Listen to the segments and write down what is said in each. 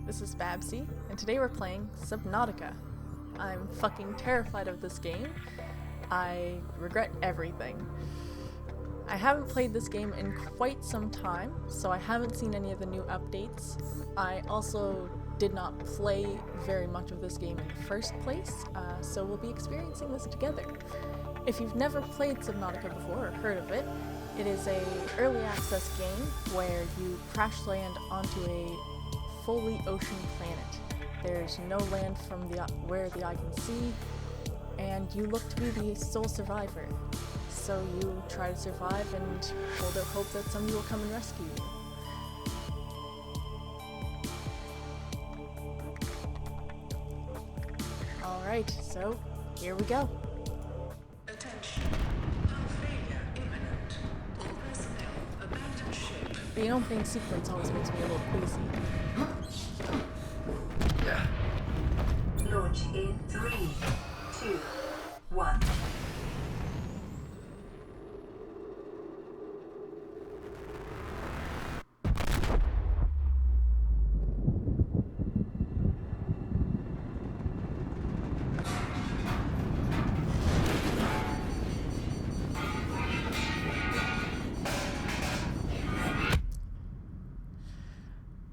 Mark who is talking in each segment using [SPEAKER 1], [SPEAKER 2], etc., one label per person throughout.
[SPEAKER 1] this is Babsy, and today we're playing SubNautica. I'm fucking terrified of this game. I regret everything. I haven't played this game in quite some time, so I haven't seen any of the new updates. I also did not play very much of this game in the first place, so we'll be experiencing this together. If you've never played SubNautica before or heard of it, it is a early access game where you crash land onto a fully ocean planet. There's no land from where the eye can see, and you look to be the sole survivor. So you try to survive and hold out hope that somebody will come and rescue you. Alright, so here we go.
[SPEAKER 2] Attention. Hull failure imminent. All personnel abandon ship.
[SPEAKER 1] The opening sequence always makes me a little queasy.
[SPEAKER 3] Launch in 3, 2, 1.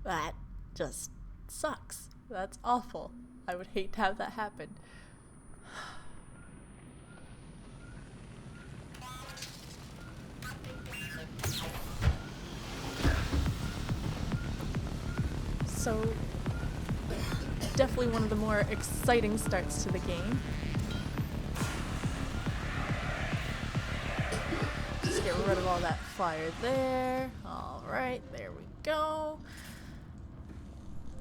[SPEAKER 1] That just sucks. That's awful. I would hate to have that happen. So, definitely one of the more exciting starts to the game. Just get rid of all that fire there. Alright, there we go.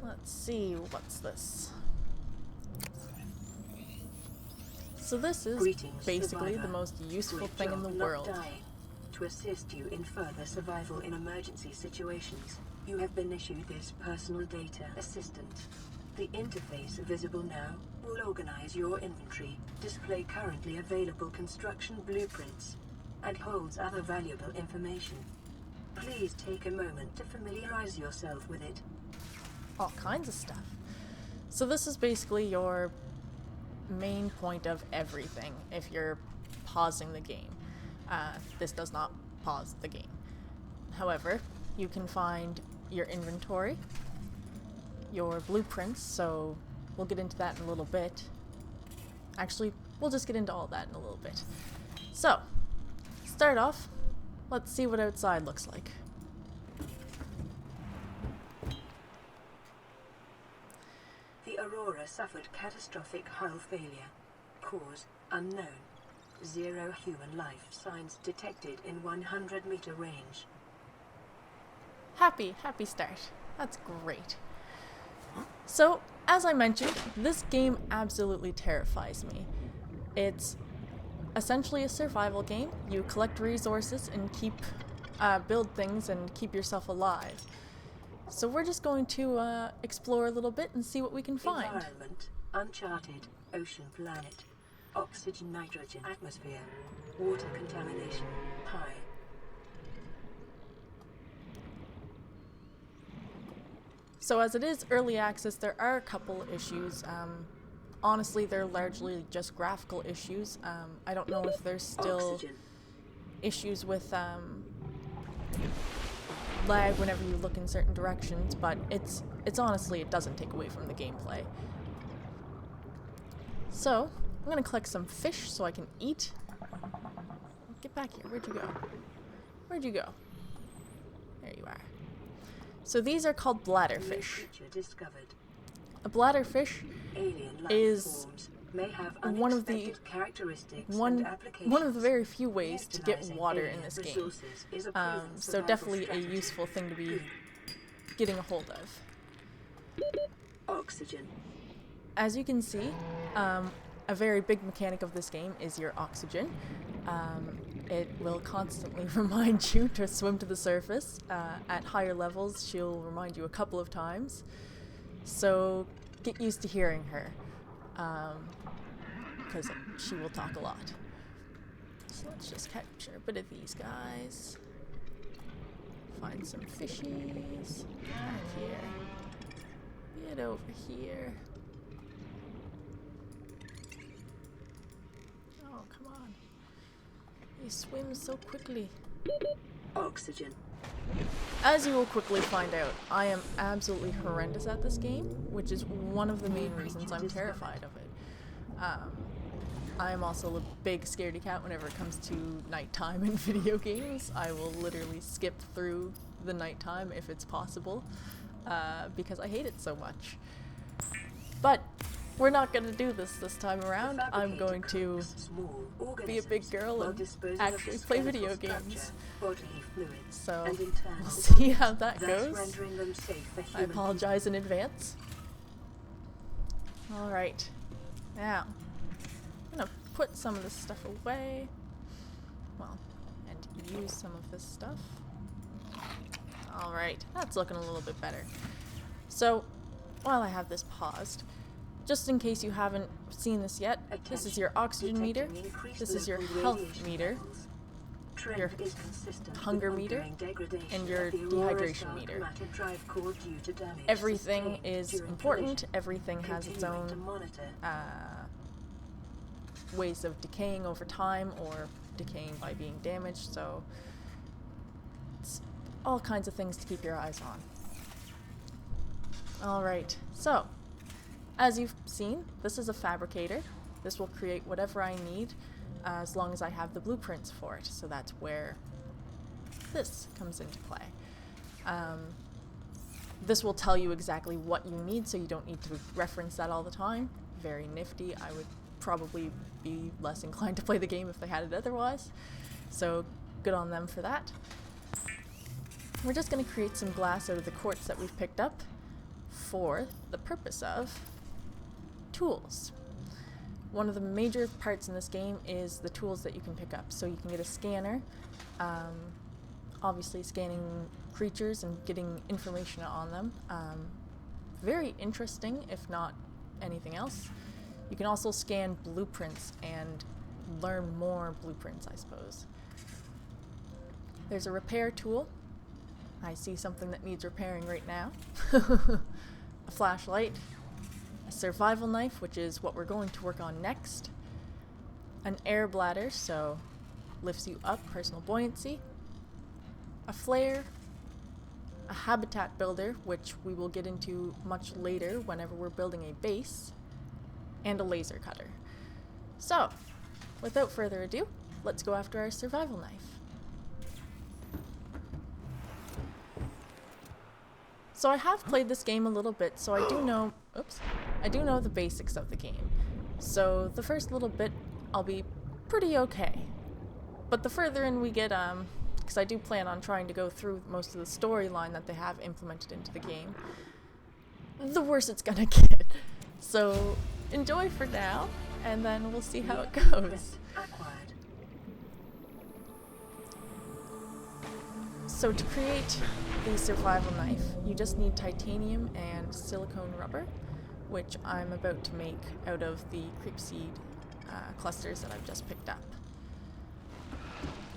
[SPEAKER 1] Let's see, what's this? So this is basically the most useful thing in the world.
[SPEAKER 3] To assist you in further survival in emergency situations, you have been issued this personal data assistant. The interface visible now will organize your inventory, display currently available construction blueprints, and holds other valuable information. Please take a moment to familiarize yourself with it.
[SPEAKER 1] All kinds of stuff. So this is basically your main point of everything if you're pausing the game. This does not pause the game. However, you can find your inventory, your blueprints, so we'll get into that in a little bit. Actually, we'll just get into all that in a little bit. So, start off, let's see what outside looks like.
[SPEAKER 3] The Aurora suffered catastrophic hull failure. Cause unknown. 0 human life signs detected in 100-meter range.
[SPEAKER 1] Happy start. That's great. So, as I mentioned, this game absolutely terrifies me. It's essentially a survival game. You collect resources and build things and keep yourself alive. So we're just going to explore a little bit and see what we can find.
[SPEAKER 3] Environment, uncharted, ocean planet, oxygen nitrogen atmosphere, water contamination, high.
[SPEAKER 1] So as it is early access, there are a couple issues. Honestly, they're largely just graphical issues. I don't know if there's still issues with lag whenever you look in certain directions, but it's honestly, it doesn't take away from the gameplay. So, I'm gonna collect some fish so I can eat. Get back here, where'd you go? Where'd you go? There you are. So these are called bladderfish. A bladderfish is one of the very few ways to get water in this game. So definitely a useful thing to be getting a hold of.
[SPEAKER 3] Oxygen.
[SPEAKER 1] As you can see, a very big mechanic of this game is your oxygen. It will constantly remind you to swim to the surface. At higher levels, she'll remind you a couple of times. So get used to hearing her, because she will talk a lot. So let's just capture a bit of these guys. Find some fishies. Back here. Get over here. Oh, come on. He swims so quickly.
[SPEAKER 3] Oxygen.
[SPEAKER 1] As you will quickly find out, I am absolutely horrendous at this game, which is one of the main reasons I'm terrified of it. I am also a big scaredy cat whenever it comes to nighttime in video games. I will literally skip through the nighttime if it's possible, because I hate it so much. But we're not going to do this time around. I'm going to be a big girl and actually play video games. So we'll see how that goes. I apologize in advance. Alright, now I'm going to put some of this stuff away. Well, and use some of this stuff. Alright, that's looking a little bit better. So, while I have this paused, just in case you haven't seen this yet, this is your oxygen meter, this is your health meter, your hunger meter, and your dehydration meter. Everything is important, everything has its own ways of decaying over time or decaying by being damaged, so it's all kinds of things to keep your eyes on. Alright, so as you've seen, this is a fabricator. This will create whatever I need as long as I have the blueprints for it. So that's where this comes into play. This will tell you exactly what you need, so you don't need to reference that all the time. Very nifty. I would probably be less inclined to play the game if they had it otherwise. So good on them for that. We're just going to create some glass out of the quartz that we've picked up for the purpose of tools. One of the major parts in this game is the tools that you can pick up. So you can get a scanner, obviously scanning creatures and getting information on them. Very interesting, if not anything else. You can also scan blueprints and learn more blueprints, I suppose. There's a repair tool. I see something that needs repairing right now. A flashlight. A survival knife, which is what we're going to work on next. An air bladder, so lifts you up, personal buoyancy. A flare. A habitat builder, which we will get into much later whenever we're building a base. And a laser cutter. So, without further ado, let's go after our survival knife. So I have played this game a little bit, so I do know, I do know the basics of the game. So the first little bit, I'll be pretty okay. But the further in we get, because I do plan on trying to go through most of the storyline that they have implemented into the game, the worse it's gonna get. So enjoy for now, and then we'll see how it goes. So to create the survival knife, you just need titanium and silicone rubber, which I'm about to make out of the creepseed clusters that I've just picked up.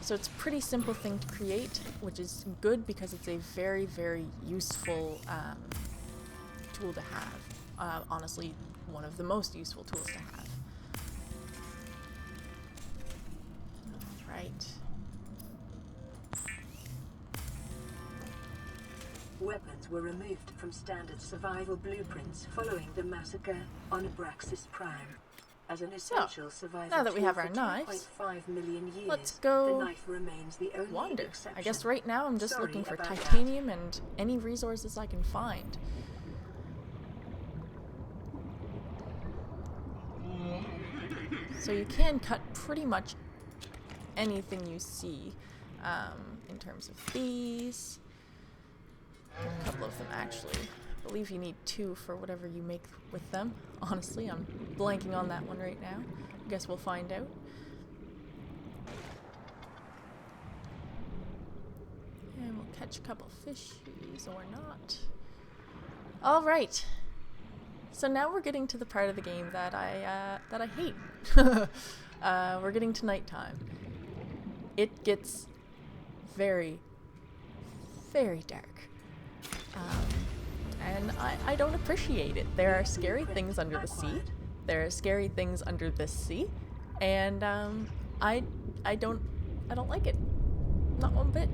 [SPEAKER 1] So it's a pretty simple thing to create, which is good because it's a very, very useful tool to have. Honestly, one of the most useful tools to have. Alright.
[SPEAKER 3] Weapons were removed from standard survival blueprints following the massacre on Abraxas Prime. As an essential survival
[SPEAKER 1] now that we have our
[SPEAKER 3] for
[SPEAKER 1] knives,
[SPEAKER 3] 2.5 million years,
[SPEAKER 1] let's go
[SPEAKER 3] the knife remains the only
[SPEAKER 1] wander.
[SPEAKER 3] exception.
[SPEAKER 1] I guess right now I'm just
[SPEAKER 3] Sorry
[SPEAKER 1] looking for
[SPEAKER 3] about
[SPEAKER 1] titanium and any resources I can find. So you can cut pretty much anything you see in terms of these. A couple of them actually. I believe you need 2 for whatever you make with them. Honestly, I'm blanking on that one right now. I guess we'll find out. And we'll catch a couple fishies or not. Alright. So now we're getting to the part of the game that I hate. We're getting to nighttime. It gets very, very dark. and I don't appreciate it. There are scary things under the sea. There are scary things under this sea, and I don't like it. Not one bit.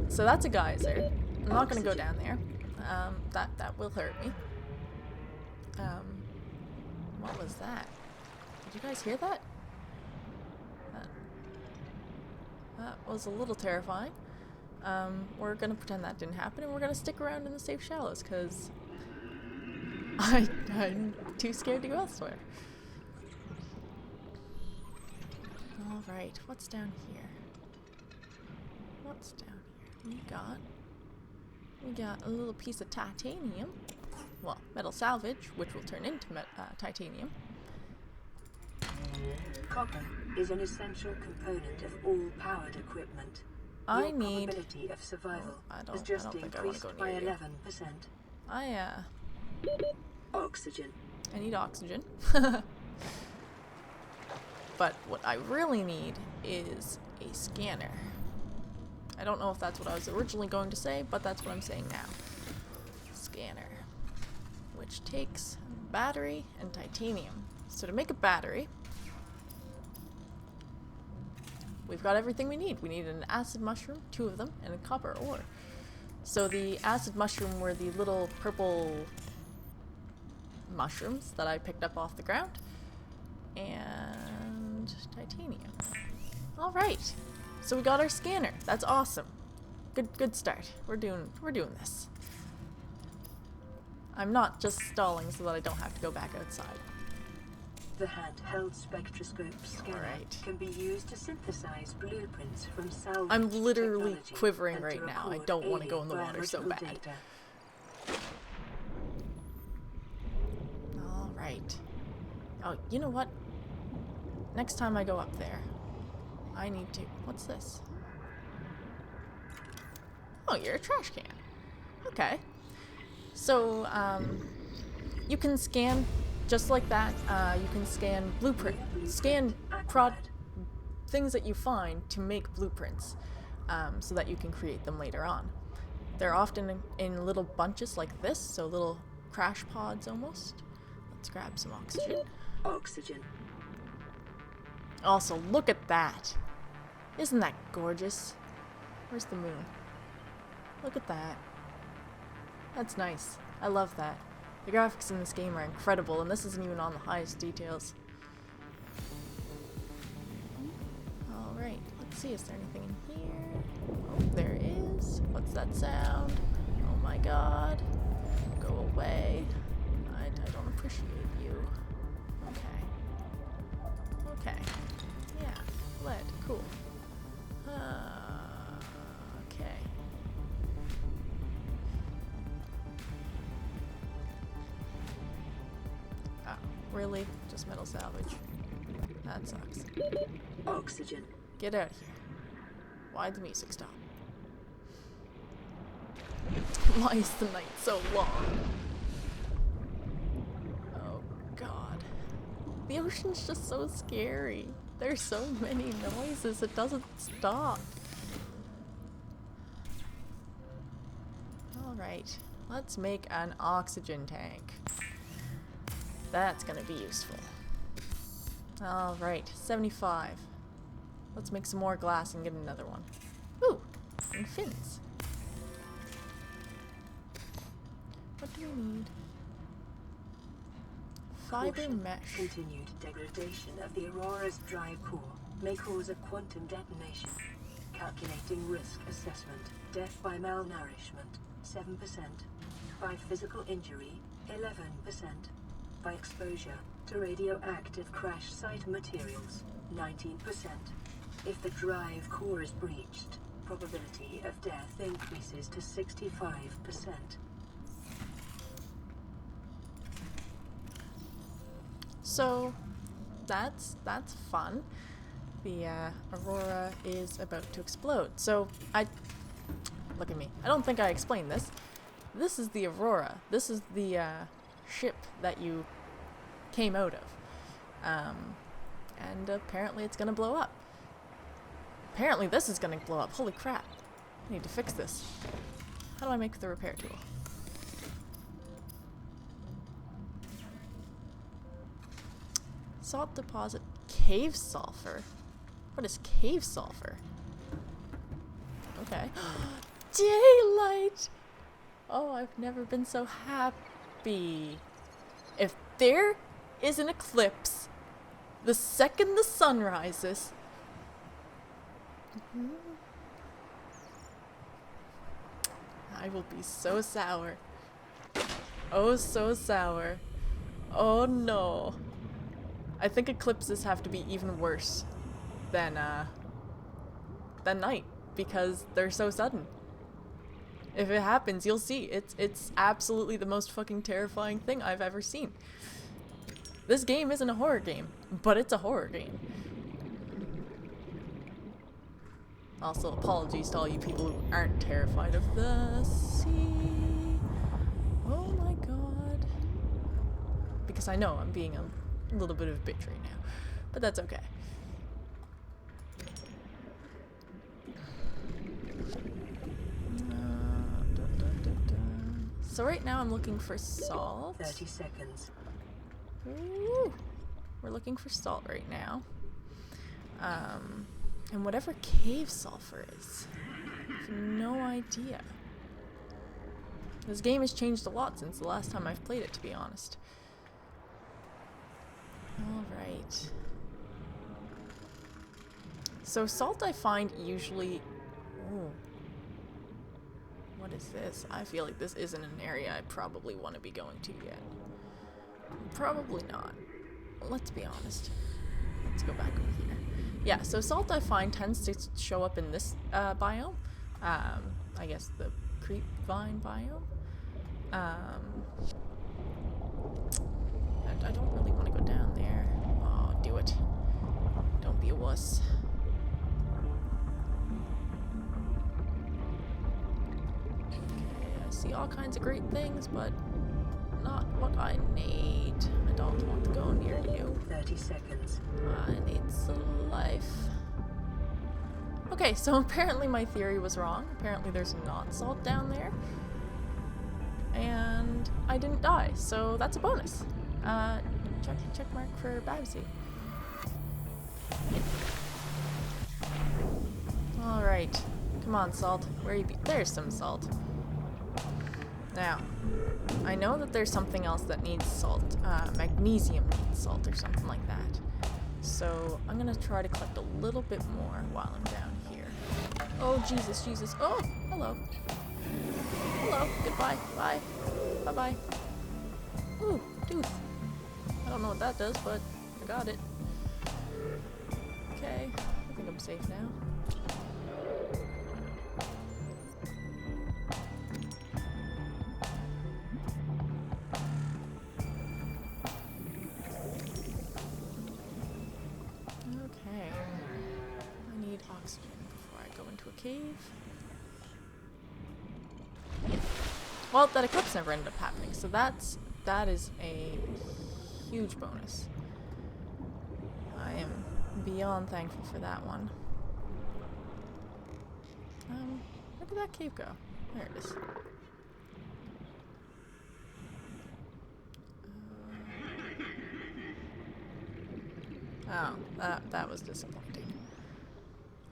[SPEAKER 1] So that's a geyser. I'm not gonna go down there. That will hurt me. What was that? Did you guys hear that? That was a little terrifying. We're gonna pretend that didn't happen, and we're gonna stick around in the safe shallows, because I'm too scared to go elsewhere. Alright, what's down here? What's down here? We got a little piece of titanium. Well, metal salvage, which will turn into titanium.
[SPEAKER 3] Copper is an essential component of all powered equipment.
[SPEAKER 1] I
[SPEAKER 3] Your
[SPEAKER 1] need...
[SPEAKER 3] probability of survival
[SPEAKER 1] I
[SPEAKER 3] has
[SPEAKER 1] don't
[SPEAKER 3] just
[SPEAKER 1] think I want to go
[SPEAKER 3] increased by
[SPEAKER 1] near you.
[SPEAKER 3] 11%. Oxygen.
[SPEAKER 1] I need oxygen. But what I really need is a scanner. I don't know if that's what I was originally going to say, but that's what I'm saying now. Scanner. Which takes battery and titanium. So to make a battery, we've got everything we need. We need an acid mushroom, 2 of them, and a copper ore. So the acid mushroom were the little purple mushrooms that I picked up off the ground. And titanium. Alright. So we got our scanner. That's awesome. Good start. We're doing this. I'm not just stalling so that I don't have to go back outside.
[SPEAKER 3] The handheld spectroscope scanner can be used to synthesize blueprints from salvage
[SPEAKER 1] I'm literally
[SPEAKER 3] technology
[SPEAKER 1] quivering
[SPEAKER 3] and
[SPEAKER 1] right now. I
[SPEAKER 3] record
[SPEAKER 1] don't want to go in the
[SPEAKER 3] alien
[SPEAKER 1] water so
[SPEAKER 3] biological
[SPEAKER 1] bad.
[SPEAKER 3] data.
[SPEAKER 1] Alright. Oh, you know what? Next time I go up there, I need to... What's this? Oh, you're a trash can. Okay. So, you can scan just like that. You can scan things that you find to make blueprints, so that you can create them later on. They're often in little bunches like this, so little crash pods almost. Let's grab some oxygen.
[SPEAKER 3] Oxygen.
[SPEAKER 1] Also, look at that. Isn't that gorgeous? Where's the moon? Look at that. That's nice. I love that. The graphics in this game are incredible, and this isn't even on the highest details. Alright, let's see, is there anything in here? Oh, there is. What's that sound? Oh my god. Go away. I don't appreciate you. Okay. Okay. Yeah, lead. Cool. Okay. Oh, really? Just metal salvage. That sucks.
[SPEAKER 3] Oxygen.
[SPEAKER 1] Get out of here. Why'd the music stop? Why is the night so long? Oh god. The ocean's just so scary. There's so many noises, it doesn't stop. Alright, let's make an oxygen tank. That's gonna be useful. Alright, 75. Let's make some more glass and get another one. Ooh, and fins. What do we need? Fiber mesh.
[SPEAKER 3] Continued degradation of the Aurora's dry core may cause a quantum detonation. Calculating risk assessment. Death by malnourishment, 7%. By physical injury, 11%. By exposure to radioactive crash site materials, 19%. If the drive core is breached, probability of death increases to 65%.
[SPEAKER 1] So, that's fun. The Aurora is about to explode. So, look at me. I don't think I explained this. This is the Aurora. This is the ship that you came out of. And apparently it's gonna blow up. Apparently this is gonna blow up. Holy crap. I need to fix this. How do I make the repair tool? Salt deposit. Cave sulfur? What is cave sulfur? Okay. Daylight! Oh, I've never been so happy. If there is an eclipse the second the sun rises, I will be so sour. Oh, so sour. Oh no. I think eclipses have to be even worse than night, because they're so sudden. If it happens, you'll see. It's absolutely the most fucking terrifying thing I've ever seen. This game isn't a horror game, but it's a horror game. Also, apologies to all you people who aren't terrified of the sea. Oh my god. Because I know I'm being a little bit of a bitch right now, but that's okay. So right now I'm looking for salt.
[SPEAKER 3] 30 seconds.
[SPEAKER 1] Ooh, we're looking for salt right now. And whatever cave sulfur is, I have no idea. This game has changed a lot since the last time I've played it, to be honest. Alright. So salt I find usually... Ooh. What is this? I feel like this isn't an area I probably want to be going to yet. Probably not. Let's be honest. Let's go back over here. Yeah, so salt I find tends to show up in this biome. I guess the creep vine biome. I don't really want to go down there. Oh, do it. Don't be a wuss. Okay, I see all kinds of great things, but not what I need. I don't want to go near you.
[SPEAKER 3] 30 seconds.
[SPEAKER 1] I need some life. Okay, so apparently my theory was wrong. Apparently there's not salt down there. And I didn't die, so that's a bonus. Check mark for Babsy. Alright. Come on, salt. Where you be? There's some salt. Now, I know that there's something else that needs salt. Magnesium needs salt or something like that. So I'm gonna try to collect a little bit more while I'm down here. Oh, Jesus, Jesus. Oh, hello. Hello. Goodbye. Bye. Bye-bye. Ooh, tooth. I don't know what that does, but I got it. Okay. I think I'm safe now. Okay. I need oxygen before I go into a cave. Well, that eclipse never ended up happening, so that is a huge bonus. I am beyond thankful for that one. Where did that cave go? There it is. Oh, that was disappointing.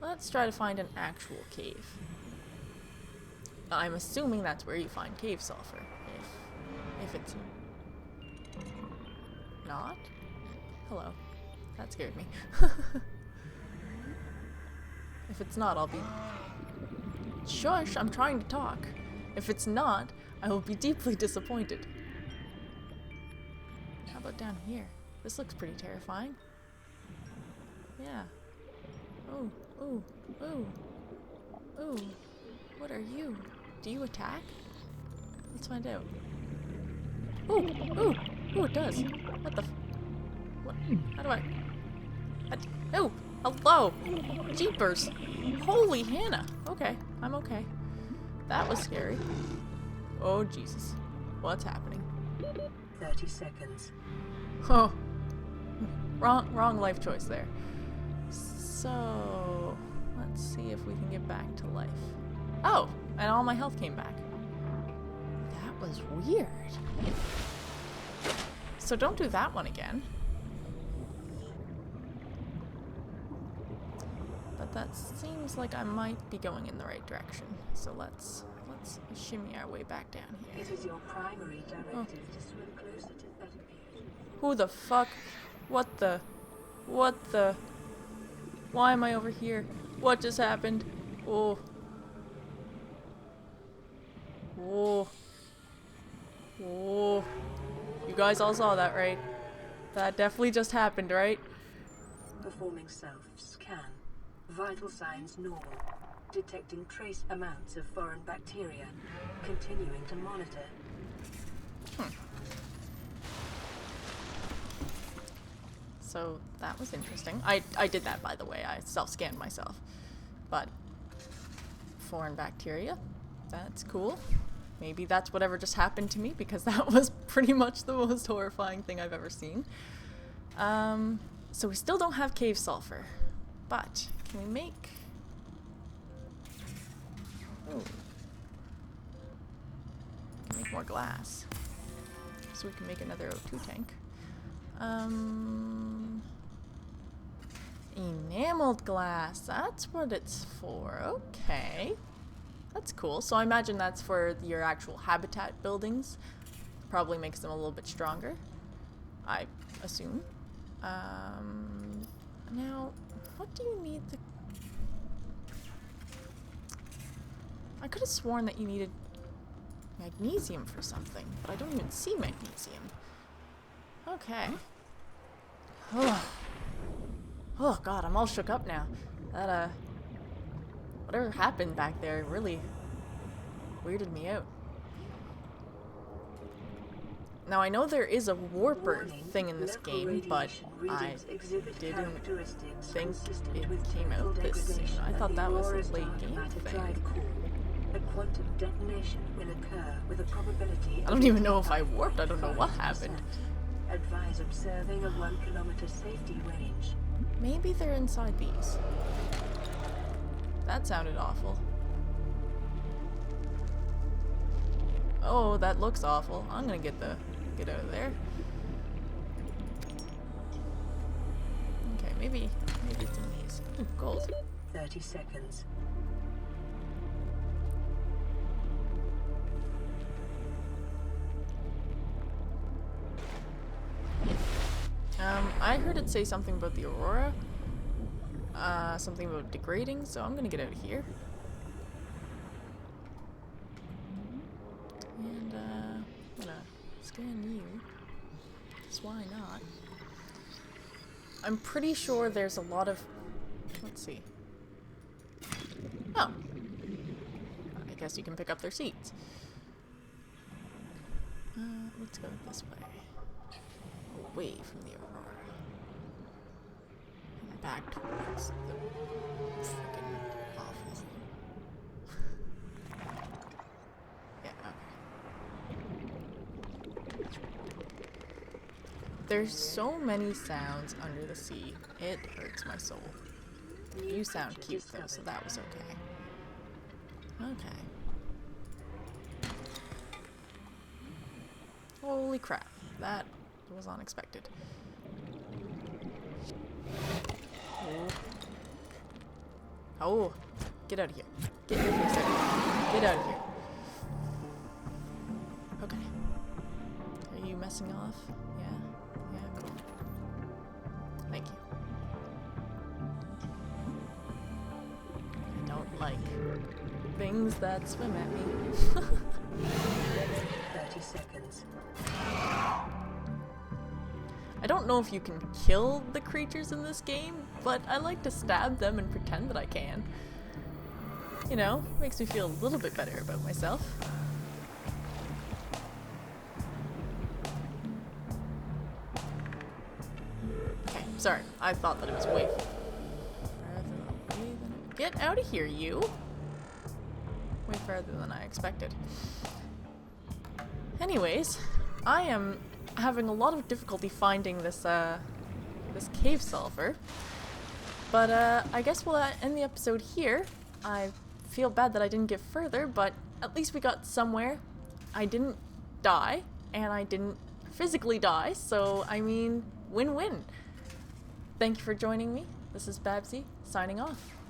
[SPEAKER 1] Let's try to find an actual cave. I'm assuming that's where you find cave sulfur. If it's not? Hello. That scared me. If it's not, I'll be... Shush, I'm trying to talk. If it's not, I will be deeply disappointed. How about down here? This looks pretty terrifying. Yeah. Oh, ooh, ooh, ooh. What are you? Do you attack? Let's find out. Ooh, ooh, ooh, it does. What the what? How do I... Oh, hello! Jeepers! Holy Hannah! Okay, I'm okay. That was scary. Oh, Jesus. What's happening?
[SPEAKER 3] 30 seconds.
[SPEAKER 1] Oh. Wrong life choice there. So, let's see if we can get back to life. Oh, and all my health came back. was weird. So don't do that one again. But that seems like I might be going in the right direction. So let's shimmy our way back down here.
[SPEAKER 3] It is your primary directive to swim closer to better views.
[SPEAKER 1] Who the fuck? What the? Why am I over here? What just happened? Oh. Oh. Oh. You guys all saw that, right? That definitely just happened, right?
[SPEAKER 3] Performing self-scan. Vital signs normal. Detecting trace amounts of foreign bacteria. Continuing to monitor.
[SPEAKER 1] So that was interesting. I did that, by the way. I self-scanned myself. But foreign bacteria, that's cool. Maybe that's whatever just happened to me, because that was pretty much the most horrifying thing I've ever seen. So we still don't have cave sulfur, but can we make... Oh. Can make more glass. So we can make another O2 tank. Enameled glass, that's what it's for. Okay. That's cool. So I imagine that's for your actual habitat buildings. Probably makes them a little bit stronger, I assume. Now, what do you need the... I could have sworn that you needed magnesium for something, but I don't even see magnesium. Okay. Oh god, I'm all shook up now. That, whatever happened back there really weirded me out. Now I know there is a warper thing in this game, but I didn't think it came out this soon. I thought that was a late game thing.
[SPEAKER 3] A quantum detonation will occur with a probability.
[SPEAKER 1] I don't even know if I warped. I don't know what happened.
[SPEAKER 3] Advise observing a 1 kilometer safety range.
[SPEAKER 1] Maybe they're inside these. That sounded awful. Oh, that looks awful. I'm gonna get out of there. Okay, maybe it's in these. Ooh, gold.
[SPEAKER 3] 30 seconds.
[SPEAKER 1] I heard it say something about the aurora. Something about degrading, so I'm gonna get out of here. And, I'm gonna scan you. Because why not? I'm pretty sure there's a lot of... Let's see. Oh. I guess you can pick up their seeds. Let's go this way. Away from the aurora. And back towards the freaking awful. Yeah, okay. There's so many sounds under the sea. It hurts my soul. You sound cute though, so that was okay. Okay. Holy crap. That was unexpected. Oh. Get out of here. Get your face out of here. Get out of here. Okay. Are you messing off? Yeah? Yeah, cool. Thank you. I don't like things that swim at me.
[SPEAKER 3] 30 seconds.
[SPEAKER 1] I don't know if you can kill the creatures in this game, but I like to stab them and pretend that I can. You know, makes me feel a little bit better about myself. Okay, sorry. I thought that it was way farther away than it... Get out of here, you! Way farther than I expected. Anyways, I am having a lot of difficulty finding this this cave sulfur, but I guess we'll end the episode here. I feel bad that I didn't get further, but at least we got somewhere. I didn't die, and I didn't physically die, so I mean, win-win. Thank you for joining me. This is Babsy, signing off.